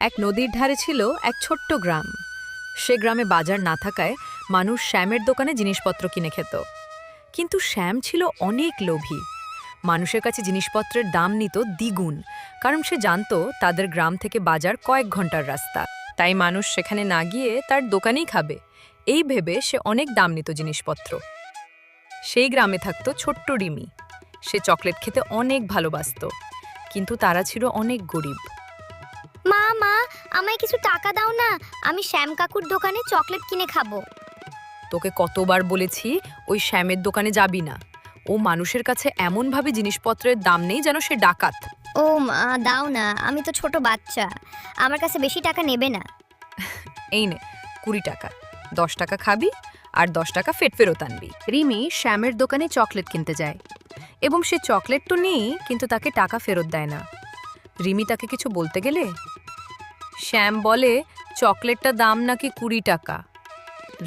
এক নদীর ধারে ছিল এক ছোট্ট গ্রাম। সে গ্রামে বাজার না থাকায় মানুষ শ্যামের দোকানে জিনিসপত্র কিনে খেত। কিন্তু শ্যাম ছিল অনেক লোভী। মানুষের কাছে জিনিসপত্রের দাম নিত দ্বিগুণ, কারণ সে জানত তাদের গ্রাম থেকে বাজার কয়েক ঘন্টার রাস্তা। তাই মানুষ সেখানে না গিয়ে তার দোকানেই খাবে, এই ভেবে সে অনেক দাম নিত জিনিসপত্র। সেই গ্রামে থাকত ছোট্ট রিমি। সে চকলেট খেতে অনেক ভালোবাসত, কিন্তু তারা ছিল অনেক গরিব। মা মা আমায় কিছু টাকা দাও না, আমি শ্যাম কাকুর দোকানে চকলেট কিনে খাবো। তোকে কতবার বলেছি ওই শ্যামের দোকানে যাবি না। ও মানুষের কাছে এমনভাবে জিনিসপত্রের দাম নেই যেন সে ডাকাত। ও মা দাও না, আমি তো ছোট বাচ্চা, আমার কাছে বেশি টাকা নেবে না। এই নে 20 টাকা, 10 টাকা খাবি আর 10 টাকা ফেরত আনবি। রিমি শ্যামের দোকানে চকলেট কিনতে যায় এবং সে চকলেট তো নেই, কিন্তু তাকে টাকা ফেরত দেয় না। রিমি তাকে কিছু বলতে গেলে শ্যাম বলে চকলেটটা দাম নাকি 20 টাকা।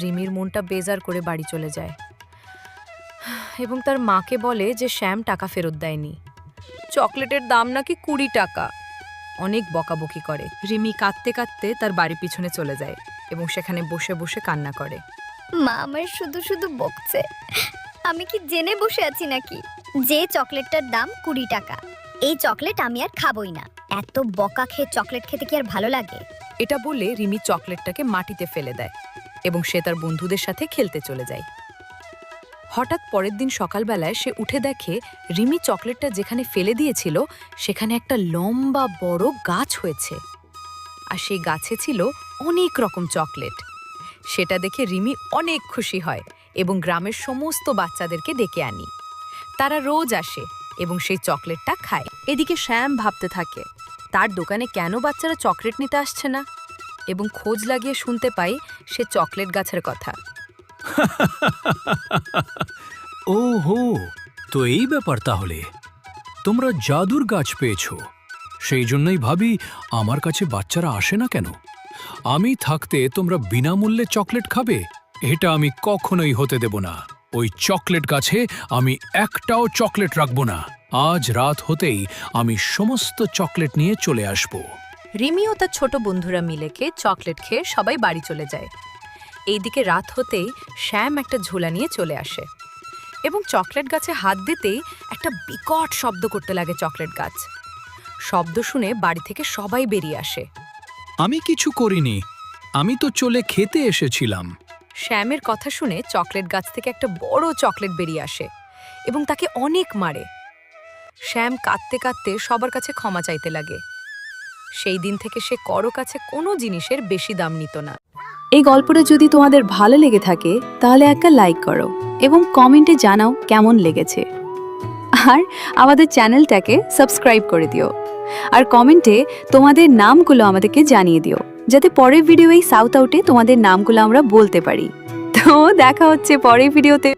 রিমির মনটা বেজার করে বাড়ি চলে যায় এবং তার মাকে বলে যে শ্যাম টাকা ফেরত দেয়নি, চকলেটের দাম নাকি 20 টাকা। অনেক বকাবকি করে। রিমি কাঁদতে কাঁদতে তার বাড়ি পিছনে চলে যায় এবং সেখানে বসে বসে কান্না করে। মা আমার শুধু শুধু বকছে, আমি কি জেনে বসে আছি নাকি যে চকলেটটার দাম 20 টাকা? এই চকলেট আমি আর খাবই না। এত বকা খেয়ে চকলেট খেতে কি আর ভালো লাগে? এটা বলে রিমি চকলেটটাকে মাটিতে ফেলে দেয় এবং সে তার বন্ধুদের সাথে খেলতে চলে যায়। হঠাৎ পরের দিন সকালবেলায় সে উঠে দেখে রিমি চকলেটটা যেখানে ফেলে দিয়েছিল সেখানে একটা লম্বা বড় গাছ হয়েছে, আর সেই গাছে ছিল অনেক রকম চকলেট। সেটা দেখে রিমি অনেক খুশি হয় এবং গ্রামের সমস্ত বাচ্চাদেরকে ডেকে আনি। তারা রোজ আসে এবং সেই চকলেটটা খায়। এদিকে শ্যাম ভাবতে থাকে তার দোকানে কেন বাচ্চারা চকলেট নিতে আসছে না, এবং খোঁজ লাগিয়ে শুনতে পাই সে চকলেট গাছের কথা। ওহো, তো এই ব্যাপার তাহলে। তোমরা জাদুর গাছ পেয়েছো, সেই জন্যই ভাবি আমার কাছে বাচ্চারা আসে না কেন। আমি থাকতে তোমরা বিনামূল্যে চকলেট খাবে, এটা আমি কখনোই হতে দেব না। ওই চকলেট গাছে আমি একটাও চকলেট রাখব না। আজ রাত হতেই আমি সমস্ত চকলেট নিয়ে চলে আসব। রিমি ও তার ছোট বন্ধুরা মিলে চকলেট খেয়ে সবাই বাড়ি চলে যায়। এইদিকে রাত হতেই শ্যাম একটা ঝোলা নিয়ে চলে আসে এবং চকলেট গাছে হাত দিতেই একটা বিকট শব্দ করতে লাগে চকলেট গাছ। শব্দ শুনে বাড়ি থেকে সবাই বেরিয়ে আসে। আমি কিছু করিনি, আমি তো চলে খেতে এসেছিলাম। শ্যামের কথা শুনে চকলেট গাছ থেকে একটা বড় চকলেট বেরিয়ে আসে এবং তাকে অনেক মারে। শ্যাম কাঁদতে কাঁদতে সবার কাছে ক্ষমা চাইতে লাগে। সেই দিন থেকে সে কারো কাছে কোনো জিনিসের বেশি দাম নিত না। এই গল্পটা যদি তোমাদের ভালো লেগে থাকে তাহলে একটা লাইক করো এবং কমেন্টে জানাও কেমন লেগেছে। আর আমাদের চ্যানেলটাকে সাবস্ক্রাইব করে দিও আর কমেন্টে তোমাদের নামগুলো আমাদেরকে জানিয়ে দিও, যাতে পরের ভিডিও এই সাউথ আউটে তোমাদের নামগুলো আমরা বলতে পারি। তো দেখা হচ্ছে পরের ভিডিওতে।